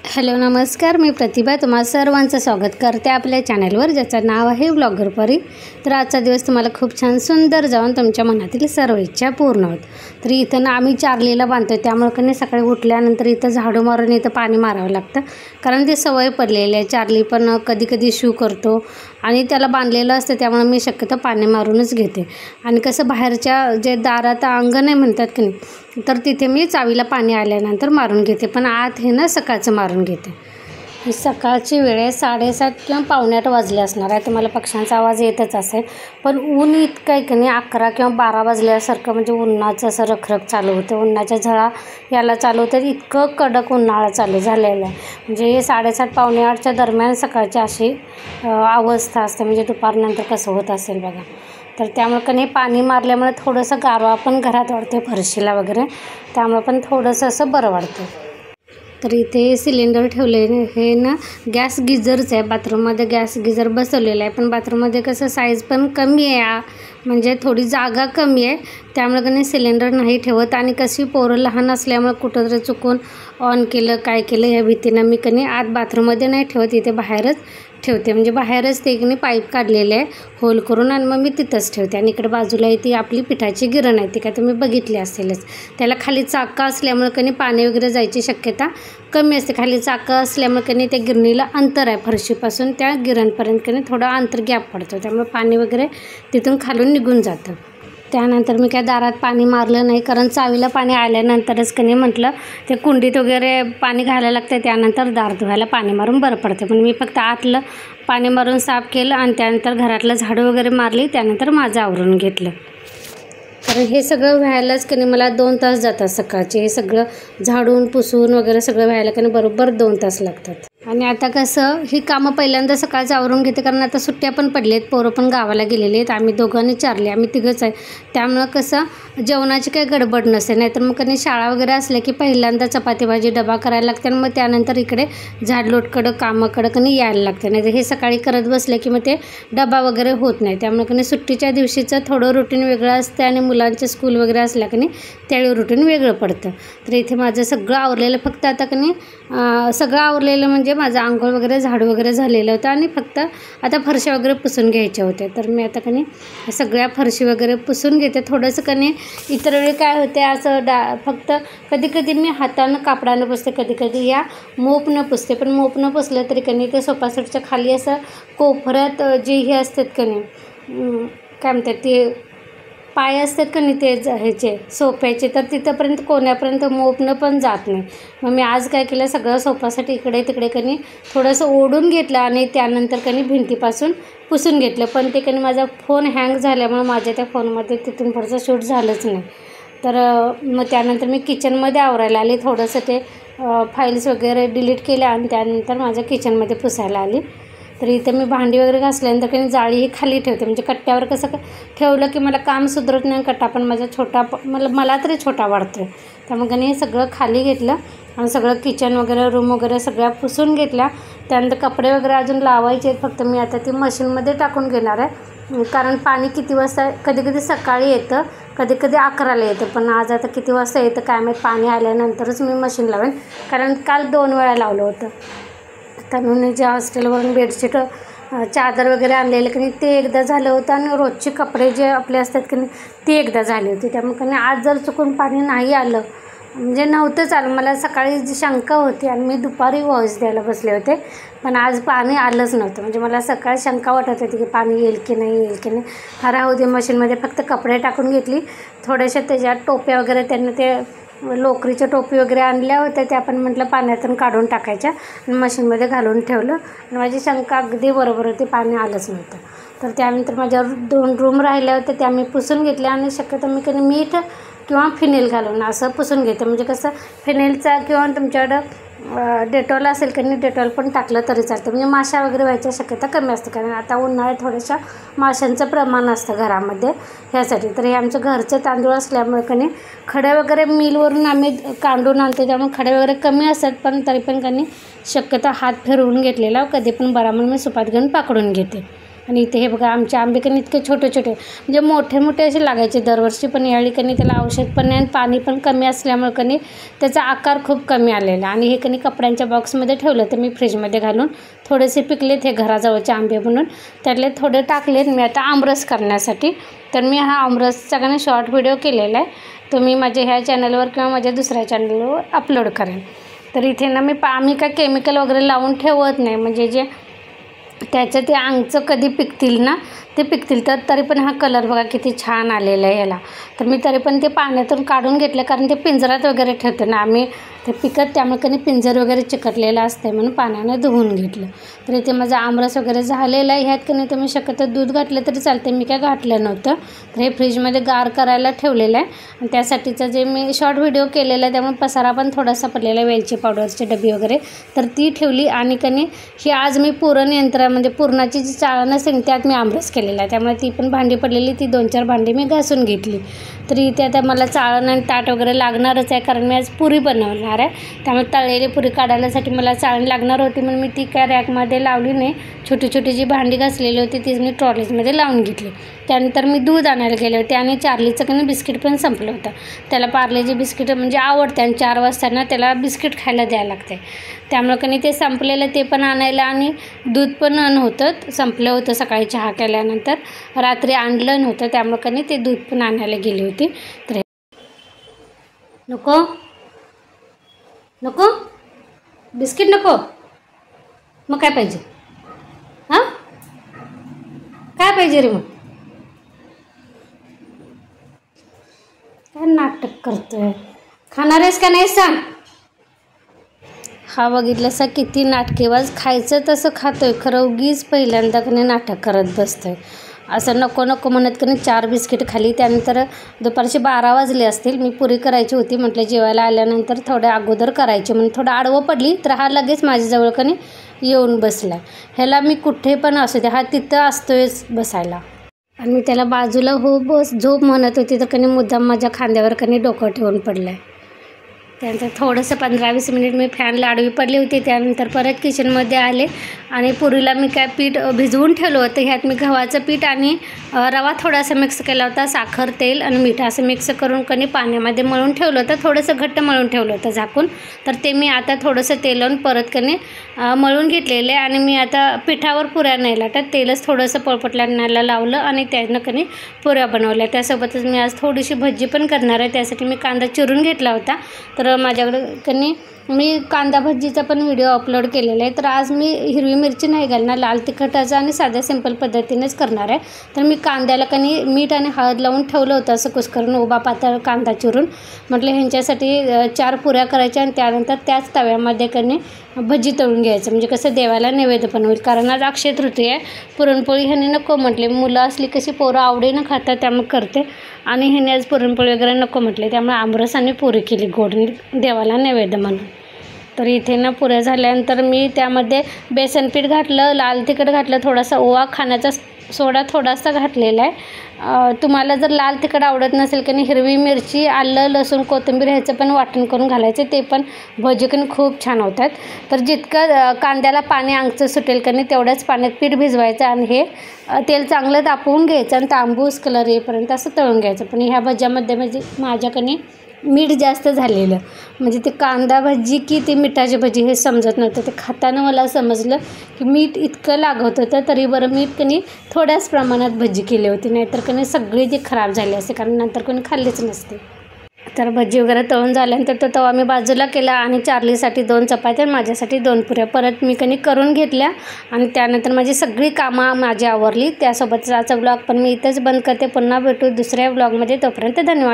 Hello नमस्कार, मी प्रतिभा तुम्हा सर्वांचं स्वागत करते आपल्या चॅनलवर, ज्याचं नाव आहे ब्लॉगर परी। तर आजचा दिवस तुम्हाला खूप छान सुंदर जाऊन तुमच्या मनातील सर्व इच्छा पूर्ण होत। तर इथं ना आम्ही चार्लीला बांधतो, त्यामुळे कधी सकाळी उठल्यानंतर इथं झाडू मारून इथं पाणी मारावं लागतं, कारण ती सवय पडलेली आहे। चार्ली पण कधी कधी शू करतो आणि त्याला बांधलेलं असतं, त्यामुळे मी शक्यतो पाणी मारूनच घेते। आणि कसं बाहेरच्या जे दारात अंगण आहे म्हणतात की नाही, तर तिथे मी चावीला पाणी आल्यानंतर मारून घेते, पण आत हे ना सकाळचं मारून घेते। सकाळची वेळ आहे, 7:30 किंवा 7:45 वाजले असणार आहे। तुम्हाला पक्ष्यांचा आवाज येतच असेल, पण ऊन इतकं आहे की नाही 11 किंवा 12 वाजल्यासारखं, म्हणजे उन्हाचं असं रखरख चालू होतं, उन्हाच्या झळा याला चालू होतं। इतकं कडक उन्हाळा चालू झालेला आहे, म्हणजे 7:30 पावणे 8च्या दरम्यान सकाळची अशी अवस्था असते, म्हणजे दुपारनंतर कसं होत असेल बघा। तर त्यामुळे कधी पाणी मारल्यामुळे थोडंसं गारवा पण घरात वाढते फरशीला वगैरे, त्यामुळे पण थोडंसं असं बरं वाटतं। तर इथे सिलेंडर ठेवले हे ना गॅस गिझरचं आहे, बाथरूममध्ये गॅस गिझर बसवलेला आहे, पण बाथरूममध्ये कसं साईज पण कमी आहे, म्हणजे थोडी जागा कमी आहे, त्यामुळे कधी सिलेंडर नाही ठेवत। आणि कशी पोरं लहान असल्यामुळे कुठंतरी चुकून ऑन केलं काय केलं या भीतीनं मी कधी आत बाथरूममध्ये नाही ठेवत, इथे बाहेरच ठेवते। म्हणजे बाहेरच ते कधी पाईप काढलेले आहे होल करून, आणि मग मी तिथंच ठेवते। आणि इकडे बाजूला ती आपली पिठाची गिरण आहे, ती काय तुम्ही बघितली असेलच, त्याला खाली चाकं असल्यामुळे कधी पाणी वगैरे जायची शक्यता कमी असते। खाली चाकं असल्यामुळे कधी त्या गिरणीला अंतर आहे फरशीपासून त्या गिरणपर्यंत, कधी थोडं अंतर गॅप पडतो, त्यामुळे पाणी वगैरे तिथून खालून निघून जातं। त्यानंतर मी काय दारात पाणी मारलं नाही, कारण चावीला पाणी आल्यानंतरच कधी म्हटलं ते कुंडीत वगैरे पाणी घालायला लागतं, त्यानंतर दार धुवायला पाणी मारून बरं पडतं। पण मी फक्त आतलं पाणी मारून साफ केलं आणि त्यानंतर घरातलं झाडू वगैरे मारली, त्यानंतर माझं आवरून घेतलं। कारण हे सगळं व्हायलाच कधी मला 2 तास जातात सकाळचे, हे सगळं झाडून पुसून वगैरे सगळं व्हायला कधी बरोबर 2 तास लागतात। आणि आता कसं ही कामं पहिल्यांदा सकाळचं आवरून घेते, कारण आता सुट्ट्या पण पडलेत, पोरं पण गावाला गेलेले आहेत, आम्ही दोघांनी चारले, आम्ही तिघंच आहे, त्यामुळं कसं जेवणाची काही गडबड नसते। नाहीतर मग कधी शाळा वगैरे असल्या की पहिल्यांदा चपाती भाजी डबा करायला लागते, आणि मग त्यानंतर इकडे झाडलोटकडं कामाकडं कधी यायला लागते। नाही तर हे सकाळी करत बसले की मग ते डबा वगैरे होत नाही, त्यामुळे कधी सुट्टीच्या दिवशीचं थोडं रुटीन वेगळं असतं, आणि मुलांचे स्कूल वगैरे असल्या की त्यावेळी रुटीन वेगळं पडतं। तर इथे माझं सगळं आवरलेलं, फक्त आता कधी सगळं आवरलेलं म्हणजे माझं आंघोळ वगैरे झाडू वगैरे झालेलं होतं, आणि फक्त आता फरशी वगैरे पुसून घ्यायच्या होत्या। तर मी आता कधी सगळ्या फरशी वगैरे पुसून घेते। थोडंसं कधी इतर वेळी काय होते असं फक्त कधी कधी मी हातानं कापडानं पुसते, कधी कधी या मोपनं पुसते, पण मोपनं पुसलं तरी कधी ते सोफा सेटच्या खाली असं कोपऱ्यात जे हे असतात कधी काय म्हणतात ते पाय असतात का नाही ते ह्याचे सोफ्याचे, तर तिथंपर्यंत कोण्यापर्यंत मोपणं पण जात नाही। मग मी आज काय केलं, सगळं सोफासाठी इकडे तिकडे कधी थोडंसं ओढून घेतलं, आणि त्यानंतर कधी भिंतीपासून पुसून घेतलं। पण ते कधी माझा फोन हँग झाल्यामुळे माझ्या त्या फोनमध्ये तिथून पुढचं शूट झालंच नाही। तर मग त्यानंतर मी किचनमध्ये आवरायला आली, थोडंसं ते फाईल्स वगैरे डिलीट केल्या, आणि त्यानंतर माझ्या किचनमध्ये पुसायला आली। तर इथे मी भांडी वगैरे घासल्यानंतर कधी जाळी ही खाली ठेवते, म्हणजे कट्ट्यावर कसं ठेवलं की मला काम सुधरत नाही, कट्टा पण माझा छोटा मला तरी छोटा वाटतो, त्यामुळे कधी हे सगळं खाली घेतलं आणि सगळं किचन वगैरे रूम वगैरे सगळ्या पुसून घेतल्या। त्यानंतर कपडे वगैरे अजून लावायचे आहेत, फक्त मी आता ती मशीनमध्ये टाकून घेणार आहे, कारण पाणी किती वाजता कधी कधी सकाळी येतं, कधी कधी 11ला येतं, पण आज आता किती वाजता येतं काय माहीत, पाणी आल्यानंतरच मी मशीन लावेन, कारण काल 2 वेळा लावलं होतं। तनुने जे हॉस्टेलवरून बेडशीट चादर वगैरे आणलेलं की ते एकदा झालं होतं, आणि रोजचे कपडे जे आपले असतात की ती एकदा झाली होती, त्यामुळे आज जर चुकून पाणी नाही आलं, म्हणजे नव्हतंच आलं, मला सकाळी जी शंका होती आणि मी दुपारी व्हॉइस द्यायला बसले होते, पण आज पाणी आलंच नव्हतं, म्हणजे मला सकाळी शंका वाटत होती की पाणी येईल की नाही राहू दे। मशीनमध्ये फक्त कपडे टाकून घेतली, थोड्याशा त्याच्यात टोप्या वगैरे त्यांनी ते लोकरीच्या टोपी वगैरे आणल्या होत्या, त्या पण म्हटलं पाण्यातून काढून टाकायच्या, आणि मशीनमध्ये घालून ठेवलं, आणि माझी शंका अगदी बरोबर होती, पाणी आलंच नव्हतं। तर त्यानंतर माझ्यावर 2 रूम राहिल्या होत्या, त्या मी पुसून घेतल्या, आणि शक्यतो मी कधी मीठ किंवा फिनेल घालून असं पुसून घेते, म्हणजे कसं फिनेलचा किंवा तुमच्याकडं डेटॉल असेल की डेटॉल पण टाकलं तरी चालतं, म्हणजे माशा वगैरे व्हायची शक्यता कमी असते, कारण आता उन्हाळ्यात थोड्याशा माशांचं प्रमाण असतं घरामध्ये ह्यासाठी। तर हे आमचं घरचं तांदूळ असल्यामुळे कधी खडे वगैरे मिलवरून आम्ही काढून आणतो, त्यामुळे खडे वगैरे कमी असतात, पण तरी पण कधी शक्यतो हात फिरवून घेतलेला कधी पण बरा म्हणून मी सुपात घेऊन पकडून घेते। आणि इथे हे बघा आमचे आंबे कणी इतके छोटे छोटे म्हणजे मोठे मोठे असे लागायचे दरवर्षी, पण यावेळी कणी त्याला औषध पण नाही आणि पाणी पण कमी असल्यामुळे कणी त्याचा आकार खूप कमी आलेला. आणि हे कणी कपड्यांच्या बॉक्समध्ये ठेवलं तर मी फ्रीजमध्ये घालून थोडेसे पिकलेत हे घराजवळचे आंबे म्हणून त्यातले थोडे टाकलेत मी आता आमरस करण्यासाठी. तर मी हा आमरसचा कणी शॉर्ट व्हिडिओ केलेला आहे, तो मी माझ्या ह्या चॅनलवर किंवा माझ्या दुसऱ्या चॅनलवर अपलोड करेन. तर इथे ना आम्ही काय केमिकल वगैरे लावून ठेवत नाही, म्हणजे जे त्याचं ते अंगचं कधी पिकतील ना ते पिकतील. तर तरी पण हा कलर बघा किती छान आलेला आहे याला. तर मी तरी पण ते पाण्यातून काढून घेतलं, कारण ते पिंजरात वगैरे ठेवतो ना आम्ही ते पिकत, त्यामुळे कधी पिंजर वगैरे चिकटलेलं असते म्हणून पाण्यानं धुवून घेतलं. तर इथे माझा आमरस वगैरे झालेला आहे. ह्यात कधी तुम्ही शक्यतो दूध घातलं तरी चालते, मी काय घातलं नव्हतं. तर हे फ्रीजमध्ये गार करायला ठेवलेलं आहे आणि त्यासाठीचं जे मी शॉर्ट व्हिडिओ केलेला आहे त्यामुळे पसारा पण थोडासा पडलेला आहे, वेलची पावडरची डबी वगैरे तर ती ठेवली. आणि कधी ही आज मी पुरण यंत्रामध्ये पुरणाची जी चाळण असेल त्यात मी आमरस केलेला आहे, त्यामुळे ती पण भांडी पडलेली, ती 2-4 भांडी मी घासून घेतली. तरी इथे आता मला चाळण आणि ताट वगैरे लागणारच आहे, कारण मी आज पुरी बनवणार आहे, त्यामुळे तळलेली पुरी काढण्यासाठी मला चाळण लागणार होती. म्हणून मी ती काय रॅकमध्ये लावली नाही, छोटी छोटी जी भांडी घासलेली होती तीच मी ट्रॉलीजमध्ये लावून घेतली. त्यानंतर मी दूध आणायला गेले होते आणि चार्लीचं कणी बिस्किट पण संपलं होतं. त्याला पार्लेजी बिस्किट म्हणजे आवडते आणि 4 वाजता ना त्याला बिस्किट खायला द्यायला लागते, त्यामुळे कणी ते संपलेलं ते पण आणायला आणि दूध पण नव्हतं, संपलं होतं सकाळी चहा केल्यानंतर, रात्री आणलं नव्हतं, त्यामुळे कणी ते दूध पण आणायला गेली होती. तर नको नको बिस्किट नको, मग काय पाहिजे? हां काय पाहिजे रे? मग काय नाटक करतोय, खाणार आहेस का नाही सांग? हा बघितलंसा किती नाटकेबाज, खायचं तसं खातोय खरं उगीच पहिल्यांदा कधी नाटक करत बसतोय. असं नको नको म्हणत कधी 4 बिस्किट खाली. त्यानंतर दुपारचे 12 वाजले असतील, मी पुरी करायची होती, म्हटलं जेवायला आल्यानंतर थोड्या अगोदर करायची म्हणून थोडं आडवं पडली तर हा लगेच माझ्याजवळ कधी येऊन बसला. ह्याला मी कुठे पण असू दे हा तिथं असतोयच बसायला. आणि मी त्याला बाजूला हो बस झोप म्हणत होती तर कधी मुद्दाम माझ्या खांद्यावर कधी डोकं ठेवून पडलं आहे. त्यानंतर थोडंसं 15-20 मिनिट मी फॅनला आडवी पडली होती. त्यानंतर परत किचनमध्ये आले आणि पुरीला मी काय पीठ भिजवून ठेवलं होतं. ह्यात मी गव्हाचं पीठ आणि रवा थोडासा मिक्स केला होता, साखर, तेल आणि मीठ असं मिक्स करून कणी पाण्यामध्ये मळून ठेवलं होतं, थोडंसं घट्ट मळून ठेवलं होतं झाकून. तर ते मी आता थोडंसं तेल लावून परत कणी मळून घेतलेलं आहे. आणि मी आता पिठावर पुऱ्या नाही लाटत, तेलच थोडंसं पोळपाटला लावलं आणि त्यानं कणी पुऱ्या बनवल्या. त्यासोबतच मी आज थोडीशी भजी पण करणार आहे, त्यासाठी मी कांदा चिरून घेतला होता. तर माझ्याकडे कणी मी कांदा भजीचा पण व्हिडिओ अपलोड केलेला आहे. तर आज मी हिरवी मिरची नाही घालणार, लाल तिखटाचा आणि साध्या सिंपल पद्धतीनेच करणार आहे. तर मी कांद्याला कणी मीठ आणि हळद लावून ठेवलं होतं असं कुस्करून, उभा पातळ कांदा चिरून. म्हटलं ह्यांच्यासाठी 4 पुऱ्या करायच्या आणि त्यानंतर त्याच तव्यामध्ये कणी भजी तळून घ्यायचं, म्हणजे कसं देवाला नैवेद्य पण होईल. कारण आज अक्षय तृतीया आहे, पुरणपोळी ह्याने नको म्हटले, मुलं असली कशी पोरं आवडीनं खातात त्यामुळे करते, आणि ह्याने आज पुरणपोळी वगैरे नको म्हटले, त्यामुळे आमरस आणि पुरी केली गोड देवाला नैवेद्य म्हणून. तर इथे ना पुऱ्या झाल्यानंतर मी त्यामध्ये बेसन पीठ घातलं, लाल तिखट घातलं, थोडासा ओवा, खाण्याचा सोडा थोडासा घातलेला आहे. तुम्हाला जर लाल तिखट आवडत नसेल की हिरवी मिरची, आलं, लसूण, कोथिंबीर ह्याचं पण वाटण करून घालायचं, ते पण भजी पण खूप छान होतात. तर जितकं कांद्याला पाणी अंगचं सुटेल की तेवढ्याच पाण्यात पीठ भिजवायचं आणि हे तेल चांगलं तापवून घ्यायचं आणि तांबूस कलर येईपर्यंत असं तळून घ्यायचं. पण ह्या भज्यामध्ये म्हणजे माझ्याकडे मीठ जास्त झालेलं, म्हणजे ते कांदा भजी की ते मिठाची भजी हे समजत नव्हतं. ते खाताना मला समजलं की मीठ इतकं लागत होतं, तरी बरं मी कणी थोड्याच प्रमाणात भजी केली होती, नाहीतर कणी सगळी ती खराब झाली असते, कारण नंतर कोणी खाल्लीच नसते. तर भजी वगैरे तळून झाल्यानंतर तो तवा मी बाजूला केला आणि चार्लीसाठी 2 चपात्या, माझ्यासाठी 2 पुऱ्या परत मी कणी करून घेतल्या. आणि त्यानंतर माझी सगळी कामं माझी आवरली. त्यासोबतच आजचा ब्लॉग पण मी इथंच बंद करते. पुन्हा भेटू दुसऱ्या ब्लॉगमध्ये, तोपर्यंत धन्यवाद.